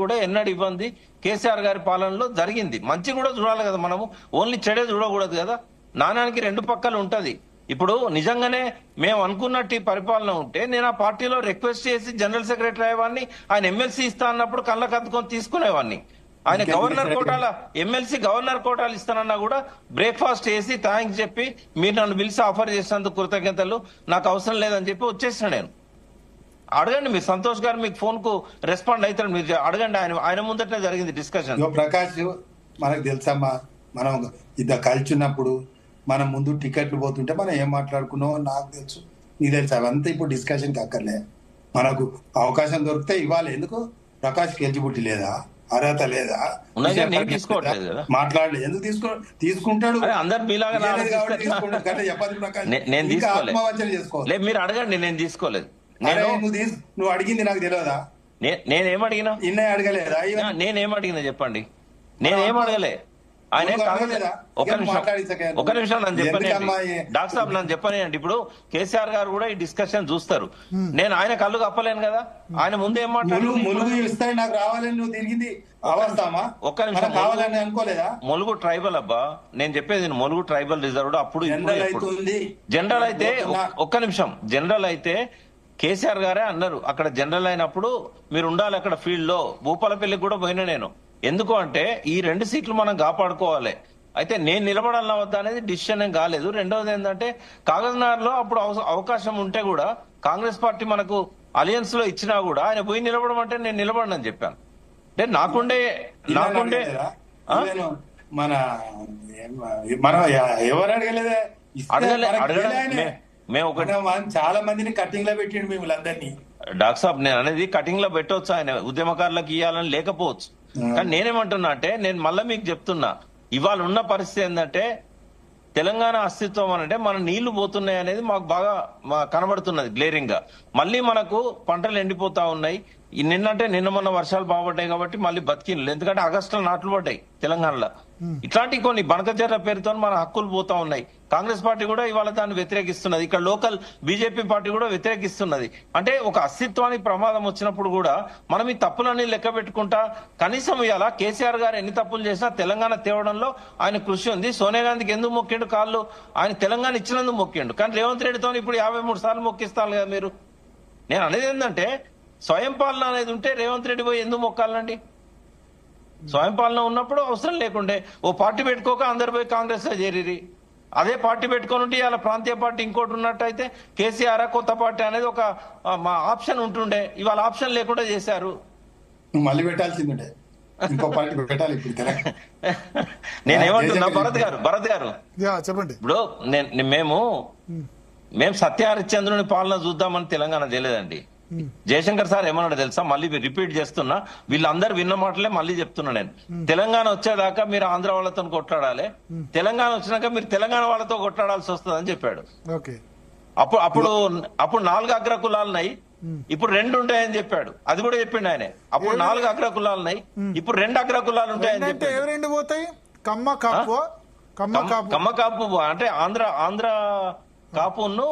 కూడా ఎన్నడూ ఇబ్బంది కేసీఆర్ గారి పాలనలో జరిగింది. మంచి కూడా చూడాలి కదా, మనము ఓన్లీ చెడే చూడకూడదు కదా. నాణానికి రెండు పక్కలు ఉంటది. ఇప్పుడు నిజంగానే మేము అనుకున్నట్టు పరిపాలన ఉంటే నేను ఆ పార్టీలో రిక్వెస్ట్ చేసి జనరల్ సెక్రటరీ అయ్యేవాడిని, ఆయన ఎమ్మెల్సీ ఇస్తా అన్నప్పుడు కళ్ళకు అద్దుకొని తీసుకునేవాడిని. ఆయన గవర్నర్ కోటాల ఎమ్మెల్సీ గవర్నర్ కోటాలు ఇస్తానన్నా కూడా బ్రేక్ఫాస్ట్ చేసి థ్యాంక్స్ చెప్పి మీరు నన్ను పిలిచి ఆఫర్ చేసినందుకు కృతజ్ఞతలు, నాకు అవసరం లేదని చెప్పి వచ్చేసిన నేను. అడగండి మీరు, సంతోష్ గారు మీకు ఫోన్ కు రెస్పాండ్ అవుతారు, మీరు అడగండి. ఆయన ముందటనే జరిగింది డిస్కషన్. ప్రకాష్ మనకు తెలుసమ్మా, మనం ఇద్దరు కలిసి ఉన్నప్పుడు మనం ముందు టికెట్లు పోతుంటే మనం ఏం మాట్లాడుకున్నామో నాకు తెలుసు, నీకు తెలుసు. అవంతా ఇప్పుడు డిస్కషన్కి అక్కర్లే. మనకు అవకాశం దొరికితే ఇవ్వాలి. ఎందుకు ప్రకాష్కి ఎలిజిబిలిటీ లేదా, అర్హత లేదా, మాట్లాడలేదు. ఎందుకు తీసుకుంటాడు? చెప్పండి ప్రకాష్, ఆత్మవంచన చేసుకోవాలి. మీరు అడగండి, నేను తీసుకోలేదు. నువ్వు అడిగింది నాకు తెలియదా? నేనేం అడిగినా? ఇన్నే అడగలేదా? నేనేం అడిగినా చెప్పండి. నేనేం అడగలే. ఆయన ఒక నిమిషం నన్ను చెప్పని డాక్టర్ సాబ్, నన్ను చెప్పనియండి. ఇప్పుడు కేసీఆర్ గారు కూడా ఈ డిస్కషన్ చూస్తారు. నేను ఆయన కళ్ళు కప్పలేను కదా. ఆయన ముందు ఏం మాట్లాడు, నాకు రావాలని నువ్వు తిరిగింది ఒక్క నిమిషం కావాలని అనుకోలేదా? ములుగు ట్రైబల్ అబ్బా, నేను చెప్పేది ములుగు ట్రైబల్ రిజర్వ్డ్. అప్పుడు జనరల్ అయితే ఒక్క నిమిషం, జనరల్ అయితే కేసీఆర్ గారే అన్నారు అక్కడ జనరల్ అయినప్పుడు మీరు ఉండాలి అక్కడ ఫీల్డ్ లో. భూపాలపల్లికి కూడా పోయినా నేను. ఎందుకు అంటే ఈ 2 సీట్లు మనం కాపాడుకోవాలి. అయితే నేను నిలబడాలన్నా వద్దా అనేది డిసిషన్ ఏం కాలేదు. రెండవది ఏంటంటే కాగజ్నగర్ లో అప్పుడు అవకాశం ఉంటే కూడా కాంగ్రెస్ పార్టీ మనకు అలయన్స్ లో ఇచ్చినా కూడా ఆయన పోయి నిలబడమంటే నేను నిలబడనని చెప్పాను. అంటే నాకుండే మన మనం ఎవరు అడగలేదా? మేము చాలా మందిని కటింగ్ లో పెట్టిండు మిమ్మల్ని అందరినీ. డాక్టర్ సాబ్, నేను అనేది కటింగ్ లో పెట్టవచ్చు, ఆయన ఉద్యమకారులకు ఇవ్వాలని లేకపోవచ్చు. కానీ నేనేమంటున్నా అంటే, నేను మళ్ళీ మీకు చెప్తున్నా, ఇవాళ ఉన్న పరిస్థితి ఏంటంటే తెలంగాణ అస్తిత్వం అంటే మన నీళ్లు పోతున్నాయి అనేది మాకు బాగా కనబడుతున్నది గ్లేరింగ్ గా. మళ్ళీ మనకు పంటలు ఎండిపోతా ఉన్నాయి. నిన్న మొన్న వర్షాలు బాగుపడ్డాయి కాబట్టి మళ్ళీ బతికిండ్లు. ఎందుకంటే ఆగస్టులో నాట్లు పడ్డాయి తెలంగాణలో. ఇట్లాంటి కొన్ని బనకచర్ల పేరుతో మన హక్కులు పోతా ఉన్నాయి. కాంగ్రెస్ పార్టీ కూడా ఇవాళ దాన్ని వ్యతిరేకిస్తున్నది. ఇక్కడ లోకల్ బీజేపీ పార్టీ కూడా వ్యతిరేకిస్తున్నది. అంటే ఒక అస్తిత్వానికి ప్రమాదం వచ్చినప్పుడు కూడా మనం ఈ తప్పులన్నీ లెక్క పెట్టుకుంటా కనీసం ఇవాళ కేసీఆర్ గారు ఎన్ని తప్పులు చేసినా తెలంగాణ తేవడంలో ఆయన కృషి ఉంది. సోనియా గాంధీకి ఎందుకు మొక్కిండు కాళ్ళు? ఆయన తెలంగాణ ఇచ్చినందుకు మొక్కిండు. కానీ రేవంత్ రెడ్డితో ఇప్పుడు 53 సార్లు మొక్కిస్తాను కదా మీరు. నేను అనేది ఏంటంటే స్వయం పాలన అనేది ఉంటే రేవంత్ రెడ్డి పోయి ఎందుకు మొక్కాలండి? స్వయం పాలన ఉన్నప్పుడు అవసరం లేకుండే. ఓ పార్టీ పెట్టుకోక అందరు పోయి కాంగ్రెస్ లో చేరిరి. అదే పార్టీ పెట్టుకొని ఉంటే ఇవాళ ప్రాంతీయ పార్టీ ఇంకోటి ఉన్నట్టయితే కేసీఆర్ కొత్త పార్టీ అనేది ఒక ఆప్షన్ ఉంటుండే. ఇవాళ ఆప్షన్ లేకుండా చేశారు. మళ్ళీ పెట్టాల్సిందే, ఇంకో పార్టీ పెట్టాలి. నేనేమంటున్నా భరత్ గారు చెప్పండి. ఇప్పుడు మేము సత్యహరిశ్చంద్రుని పాలన చూద్దామని తెలంగాణ చేయలేదండి. జయశంకర్ సార్ ఏమన్నాడు తెలుసా? మళ్ళీ రిపీట్ చేస్తున్నా, వీళ్ళందరూ విన్న మాటలే మళ్ళీ చెప్తున్నా నేను. తెలంగాణ వచ్చేదాకా మీరు ఆంధ్ర వాళ్ళతో కొట్లాడాలి, తెలంగాణ వచ్చినాక మీరు తెలంగాణ వాళ్ళతో కొట్లాడాల్సి వస్తుంది అని చెప్పాడు. అప్పుడు 4 అగ్ర కులాలున్నాయి, ఇప్పుడు 2 ఉంటాయని చెప్పాడు. అది కూడా చెప్పిండు ఆయన. అప్పుడు 4 అగ్ర కులాలున్నాయి, ఇప్పుడు 2 అగ్ర కులాలు ఉంటాయని చెప్పాడు. కమ్మ కాపు అంటే ఆంధ్ర కాపును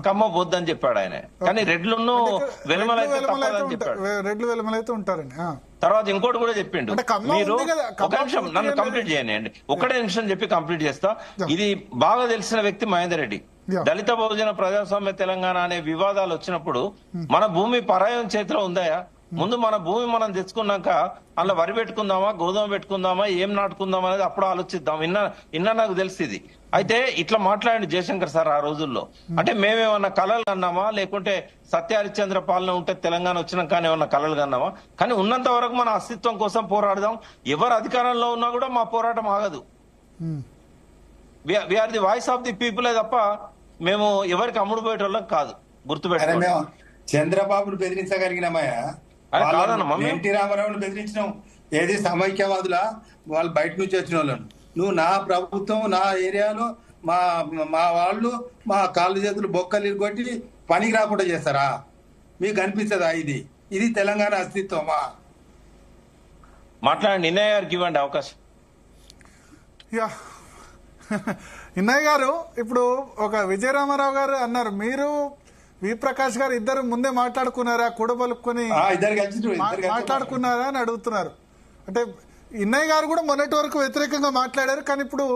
కమ్మ పోద్దని చెప్పాడు ఆయన. కానీ రెడ్లును వెలుమలైతే తప్పదని చెప్పాడు. రెడ్లు వెలుమలైతే ఉంటారని. తర్వాత ఇంకోటి కూడా చెప్పిండు. మీరు ఒక నిమిషం నన్ను కంప్లీట్ చేయండి, ఒకటే నిమిషం చెప్పి కంప్లీట్ చేస్తా. ఇది బాగా తెలిసిన వ్యక్తి మహేందర్ రెడ్డి. దళిత బహుజన ప్రజాస్వామ్య తెలంగాణ అనే వివాదాలు వచ్చినప్పుడు మన భూమి పరాయం చేతిలో ఉందాయా? ముందు మన భూమి మనం తెచ్చుకున్నాక అలా వరి పెట్టుకుందామా, గోధుమ పెట్టుకుందామా, ఏం నాటుకుందామా అనేది అప్పుడు ఆలోచిద్దాం. ఇన్న నాకు తెలిసింది. అయితే ఇట్లా మాట్లాడండి జయశంకర్ సార్ ఆ రోజుల్లో. అంటే మేమేమన్నా కలలు కన్నామా, లేకుంటే సత్యహరిశ్చంద్ర పాలన ఉంటే తెలంగాణ వచ్చినాక ఏమన్నా కలలు కన్నామా? కానీ ఉన్నంత వరకు మన అస్తిత్వం కోసం పోరాడదాం. ఎవరు అధికారంలో ఉన్నా కూడా మా పోరాటం ఆగదు. We're the voice of the పీపులే తప్ప మేము ఎవరికి అమ్ముడు పోయేటోళ్ళం కాదు. గుర్తుపెట్టాలి. చంద్రబాబును బెదిరించగలిగినామయ్యా, ఎన్టీ రామారావును బెదిరించినాం. ఏది సమైక్యవాదులా? వాళ్ళు బయట నుంచి వచ్చిన వాళ్ళను. నువ్వు నా ప్రభుత్వం, నా ఏరియాలో మా వాళ్ళు మా కాళ్ళు చేతులు బొక్కలు కొట్టి పనికి రాకుండా చేస్తారా? మీకు అనిపిస్తుందా? ఇది తెలంగాణ అస్తిత్వమా? మాట్లాడండి. ఇన్నయ్య గారికి ఇవ్వండి అవకాశం. ఇన్నయ్య గారు, ఇప్పుడు ఒక విజయరామారావు గారు అన్నారు, మీరు వి ప్రకాష్ గారు ఇద్దరు ముందే మాట్లాడుకున్నారా కూడబలుకొని ఇద్దరు కలిసి మాట్లాడుకున్నారా అని అడుగుతున్నారు. అంటే ఇన్నయ్య గారు కూడా మొన్నటి వరకు వ్యతిరేకంగా మాట్లాడారు, కానీ ఇప్పుడు